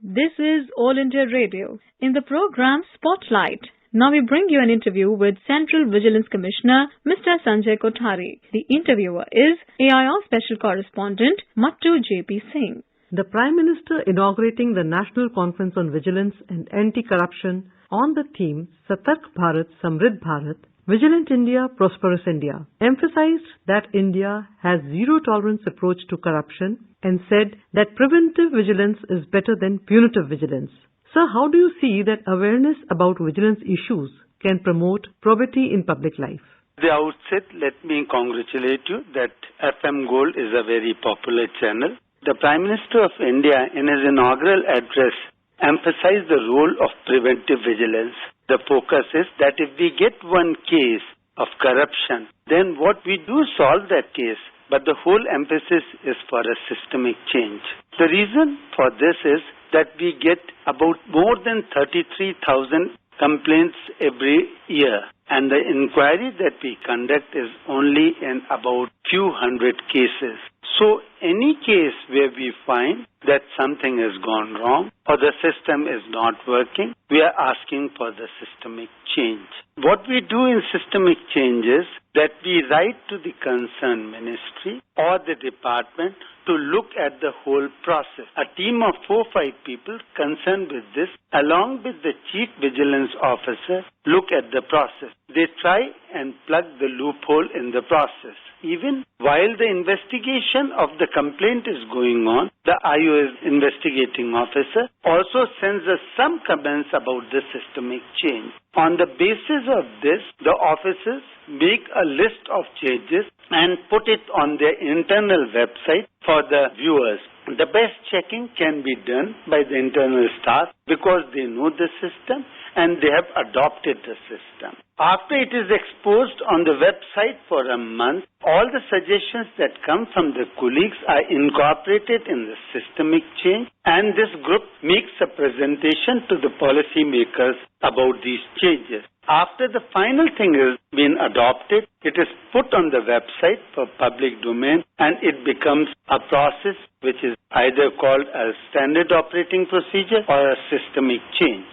This is All India Radio. In the program Spotlight, now we bring you an interview with Central Vigilance Commissioner Mr. Sanjay Kothari. The interviewer is AIR Special Correspondent Mattu J.P. Singh. The Prime Minister inaugurating the National Conference on Vigilance and Anti-Corruption on the theme Satark Bharat Samriddh Bharat, Vigilant India, Prosperous India, emphasized that India has zero-tolerance approach to corruption and said that preventive vigilance is better than punitive vigilance. Sir, how do you see that awareness about vigilance issues can promote probity in public life? At the outset, let me congratulate you that FM Gold is a very popular channel. The Prime Minister of India, in his inaugural address, emphasized the role of preventive vigilance. The focus is that if we get one case of corruption, then what we do solve that case, but the whole emphasis is for a systemic change. The reason for this is that we get about more than 33,000 complaints every year, and the inquiry that we conduct is only in about few hundred cases. So any case where we find that something has gone wrong or the system is not working, we are asking for the systemic change. What we do in systemic change is that we write to the concerned ministry or the department to look at the whole process. A team of 4-5 people concerned with this, along with the Chief Vigilance Officer, look at the process. They try and plug the loophole in the process. Even while the investigation of the complaint is going on, the IOS investigating officer also sends us some comments about the systemic change. On the basis of this, the officers make a list of changes and put it on their internal website for the viewers. The best checking can be done by the internal staff because they know the system and they have adopted the system. After it is exposed on the website for a month, all the suggestions that come from the colleagues are incorporated in the systemic change, and this group makes a presentation to the policy makers about these changes. After the final thing has been adopted, it is put on the website for public domain, and it becomes a process which is either called a standard operating procedure or a systemic change.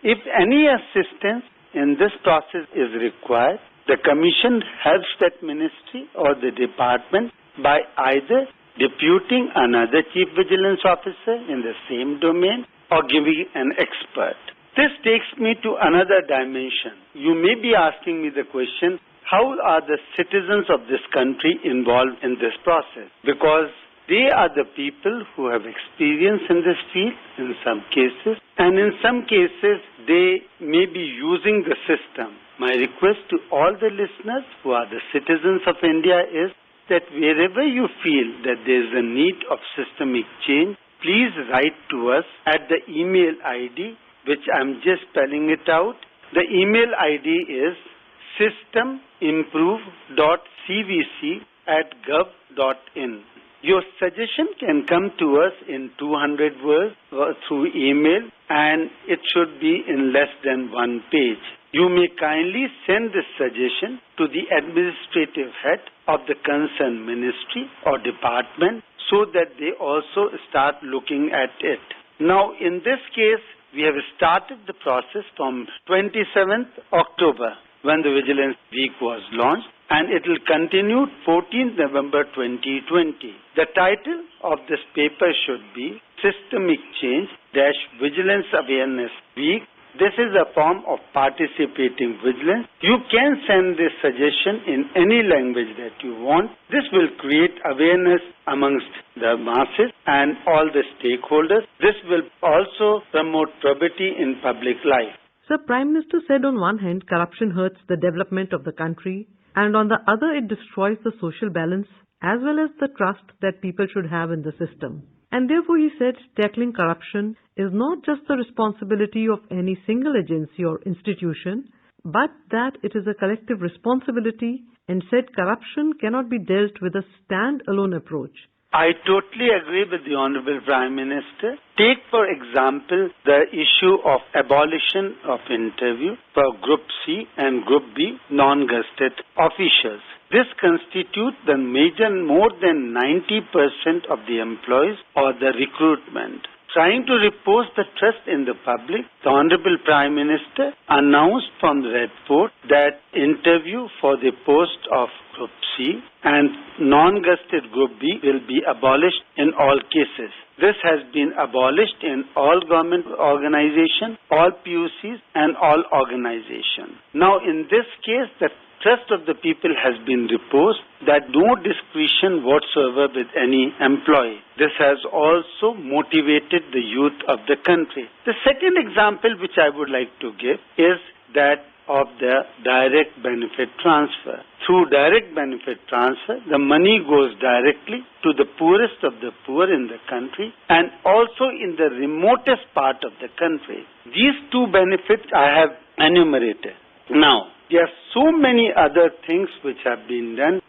If any assistance in this process is required, the Commission helps that ministry or the department by either deputing another Chief Vigilance Officer in the same domain or giving an expert. This takes me to another dimension. You may be asking me the question, how are the citizens of this country involved in this process? Because they are the people who have experience in this field in some cases, and in some cases they may be using the system. My request to all the listeners who are the citizens of India is that wherever you feel that there is a need of systemic change, please write to us at the email ID, which I'm just spelling it out. The email ID is systemimprove.cvc@gov.in. Your suggestion can come to us in 200 words through email, and it should be in less than one page. You may kindly send this suggestion to the administrative head of the concerned ministry or department so that they also start looking at it. Now, in this case, we have started the process from 27th October when the Vigilance Week was launched, and it will continue 14th November 2020. The title of this paper should be Systemic Change - Vigilance Awareness Week. This is a form of participating vigilance. You can send this suggestion in any language that you want. This will create awareness amongst the masses and all the stakeholders. This will also promote probity in public life. Sir, Prime Minister said on one hand, corruption hurts the development of the country, and on the other, it destroys the social balance as well as the trust that people should have in the system. And therefore, he said, tackling corruption is not just the responsibility of any single agency or institution, but that it is a collective responsibility, and said corruption cannot be dealt with a stand-alone approach. I totally agree with the Honorable Prime Minister. Take, for example, the issue of abolition of interview for Group C and Group B non-gazetted officials. This constitutes the major more than 90% of the employees or the recruitment. trying to repose the trust in the public, the Honorable Prime Minister announced from the Red Fort that interview for the post of Group C and non-gazetted Group B will be abolished in all cases. This has been abolished in all government organizations, all PUCs and all organizations. Now in this case, the trust of the people has been reposed, that no discretion whatsoever with any employee. This has also motivated the youth of the country. The second example which I would like to give is that of the direct benefit transfer. Through direct benefit transfer, the money goes directly to the poorest of the poor in the country and also in the remotest part of the country. These two benefits I have enumerated. Now, there are so many other things which have been done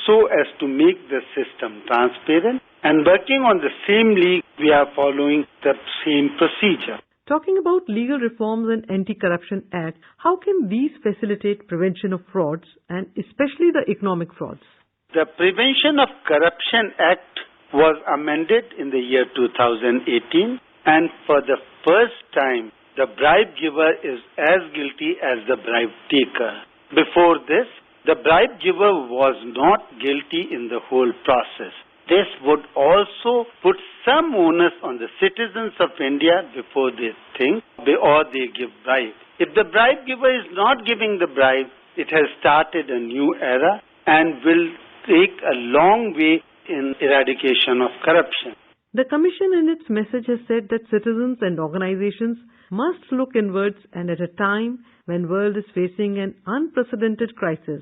so as to make the system transparent, and working on the same league, we are following the same procedure. Talking about legal reforms and Anti-Corruption Act, how can these facilitate prevention of frauds and especially the economic frauds? The Prevention of Corruption Act was amended in the year 2018, and for the first time, the bribe giver is as guilty as the bribe taker. Before this, the bribe giver was not guilty in the whole process. This would also put some onus on the citizens of India before they think or they give bribe. If the bribe giver is not giving the bribe, it has started a new era and will take a long way in eradication of corruption. The Commission in its message has said that citizens and organizations must look inwards and at a time when the world is facing an unprecedented crisis.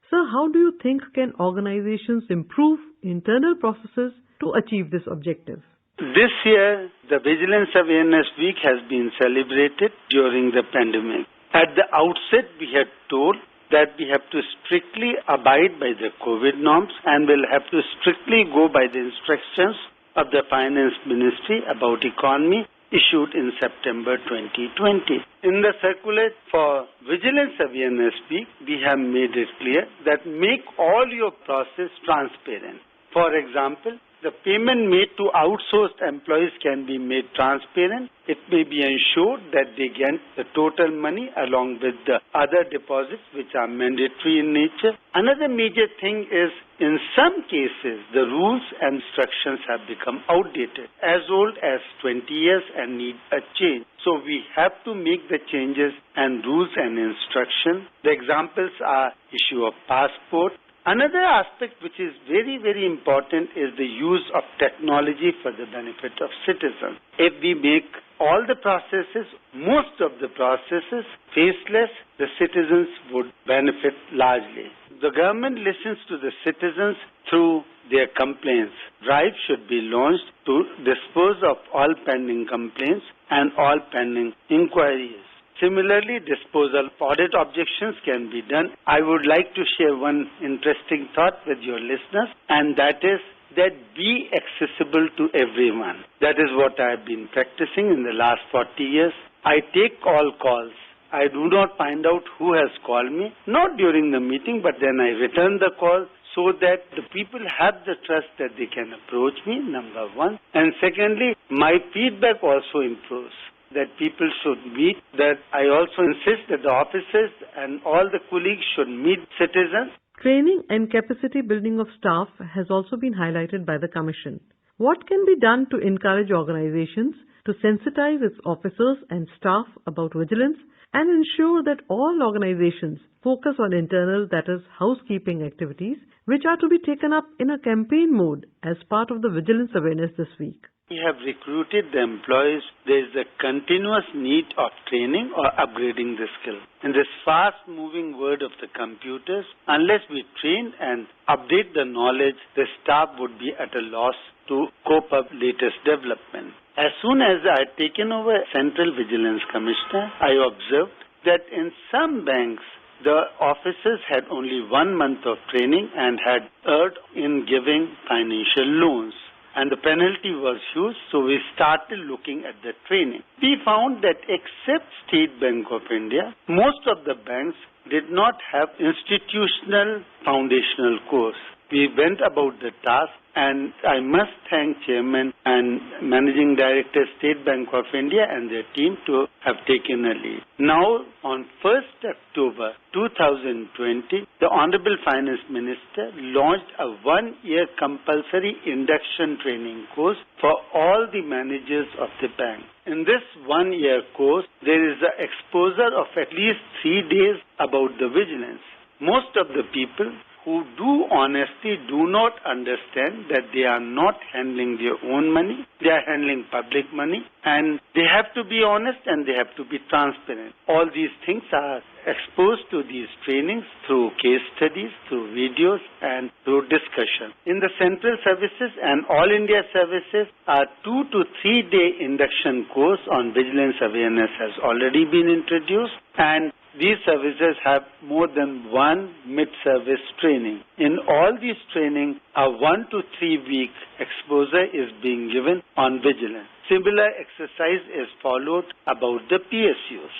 Sir, how do you think can organizations improve internal processes to achieve this objective? This year, the Vigilance Awareness Week has been celebrated during the pandemic. At the outset, we had told that we have to strictly abide by the COVID norms and will have to strictly go by the instructions of the Finance Ministry about economy issued in September 2020. In the circular for Vigilance Awareness Week, we have made it clear that make all your process transparent. For example, the payment made to outsourced employees can be made transparent. It may be ensured that they get the total money along with the other deposits which are mandatory in nature. Another major thing is, in some cases, the rules and instructions have become outdated, as old as 20 years and need a change. So we have to make the changes and rules and instructions. The examples are issue of passport. Another aspect which is very, very important is the use of technology for the benefit of citizens. If we make all the processes, most of the processes, faceless, the citizens would benefit largely. The government listens to the citizens through their complaints. Drive should be launched to dispose of all pending complaints and all pending inquiries. Similarly, disposal of audit objections can be done. I would like to share one interesting thought with your listeners, and that is that be accessible to everyone. That is what I have been practicing in the last 40 years. I take all calls. I do not find out who has called me, not during the meeting, but then I return the call so that the people have the trust that they can approach me, number one. And secondly, my feedback also improves. That people should meet, that I also insist that the officers and all the colleagues should meet citizens. Training and capacity building of staff has also been highlighted by the Commission. What can be done to encourage organizations to sensitize its officers and staff about vigilance and ensure that all organizations focus on internal, that is, housekeeping activities, which are to be taken up in a campaign mode as part of the vigilance awareness this week? We have recruited the employees. There is a continuous need of training or upgrading the skill. In this fast-moving world of the computers, unless we train and update the knowledge, the staff would be at a loss to cope up latest development. As soon as I had taken over Central Vigilance Commissioner, I observed that in some banks, the officers had only 1 month of training and had erred in giving financial loans. And the penalty was huge, so we started looking at the training. We found that except State Bank of India, most of the banks did not have institutional foundational course. We went about the task and I must thank Chairman and Managing Director, State Bank of India and their team to have taken a lead. Now, on 1st October 2020, the Honorable Finance Minister launched a one-year compulsory induction training course for all the managers of the bank. In this one-year course, there is an exposure of at least 3 days about the vigilance. Most of the people who do honesty do not understand that they are not handling their own money, they are handling public money, and they have to be honest and they have to be transparent. All these things are exposed to these trainings through case studies, through videos, and through discussion. In the central services and all India services, a 2 to 3 day induction course on vigilance awareness has already been introduced, and these services have more than one mid-service training. In all these training, a 1 to 3 week exposure is being given on vigilance. Similar exercise is followed about the PSUs.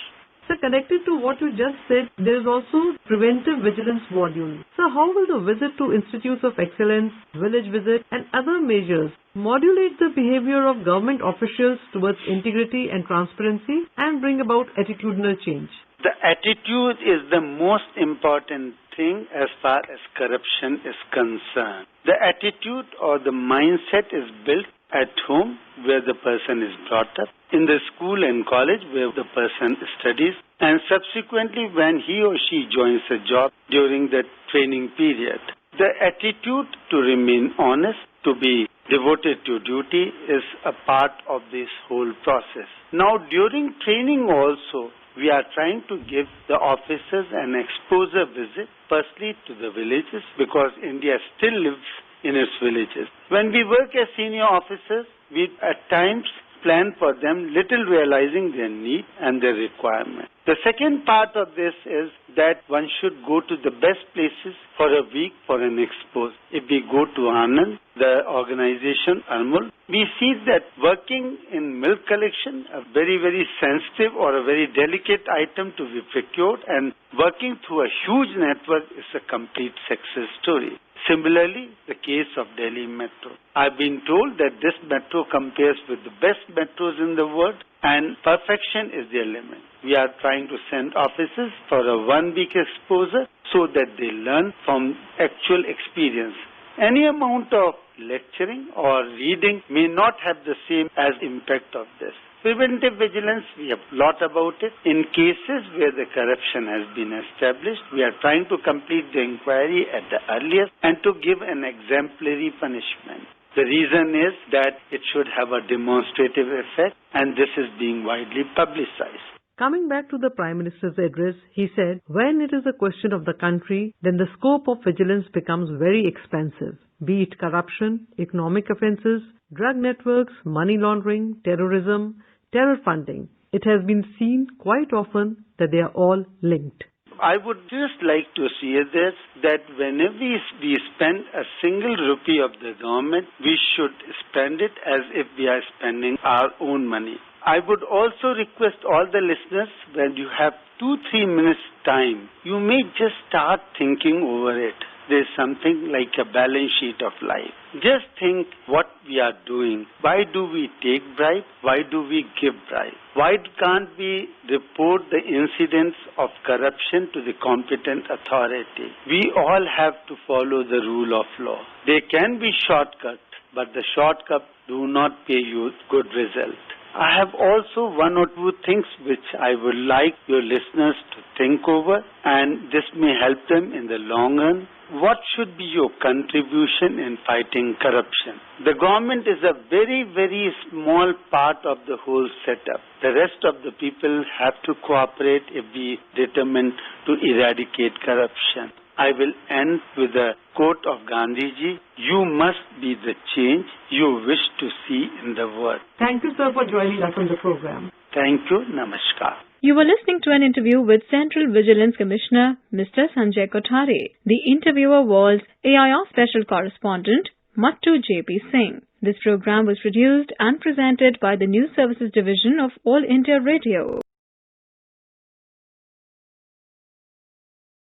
So connected to what you just said, there is also preventive vigilance module. So how will the visit to Institutes of Excellence, village visit and other measures modulate the behavior of government officials towards integrity and transparency and bring about attitudinal change? The attitude is the most important thing as far as corruption is concerned. The attitude or the mindset is built at home where the person is brought up, in the school and college where the person studies, and subsequently when he or she joins a job during the training period. The attitude to remain honest, to be devoted to duty is a part of this whole process. Now during training also, we are trying to give the officers an exposure visit, firstly to the villages, because India still lives in its villages. When we work as senior officers, we at times plan for them, little realizing their need and their requirement. The second part of this is that one should go to the best places for a week for an expose. If we go to Anand, the organization Anmol, we see that working in milk collection, a very, very sensitive or a very delicate item to be procured, and working through a huge network is a complete success story. Similarly, the case of Delhi Metro. I've been told that this metro compares with the best metros in the world, and perfection is their limit. We are trying to send officers for a 1 week exposure so that they learn from actual experience. Any amount of lecturing or reading may not have the same as impact of this. Preventive vigilance, we have a lot about it. In cases where the corruption has been established, we are trying to complete the inquiry at the earliest and to give an exemplary punishment. The reason is that it should have a demonstrative effect, and this is being widely publicized. Coming back to the Prime Minister's address, he said, when it is a question of the country, then the scope of vigilance becomes very expansive, be it corruption, economic offences, drug networks, money laundering, terrorism, terror funding. It has been seen quite often that they are all linked. I would just like to see this, that whenever we spend a single rupee of the government, we should spend it as if we are spending our own money. I would also request all the listeners, when you have 2-3 minutes time, you may just start thinking over it. There's something like a balance sheet of life. Just think what we are doing. Why do we take bribe? Why do we give bribe? Why can't we report the incidents of corruption to the competent authority? We all have to follow the rule of law. There can be shortcuts, but the shortcuts do not pay you good result. I have also 1 or 2 things which I would like your listeners to think over, and this may help them in the long run. What should be your contribution in fighting corruption? The government is a very, very small part of the whole setup. The rest of the people have to cooperate if we determine to eradicate corruption. I will end with a quote of Gandhiji: "You must be the change you wish to see in the world." Thank you, sir, for joining us on the program. Thank you. Namaskar. You were listening to an interview with Central Vigilance Commissioner Mr. Sanjay Kothari. The interviewer was AIR Special Correspondent Mattu J.P. Singh. This program was produced and presented by the News Services Division of All India Radio.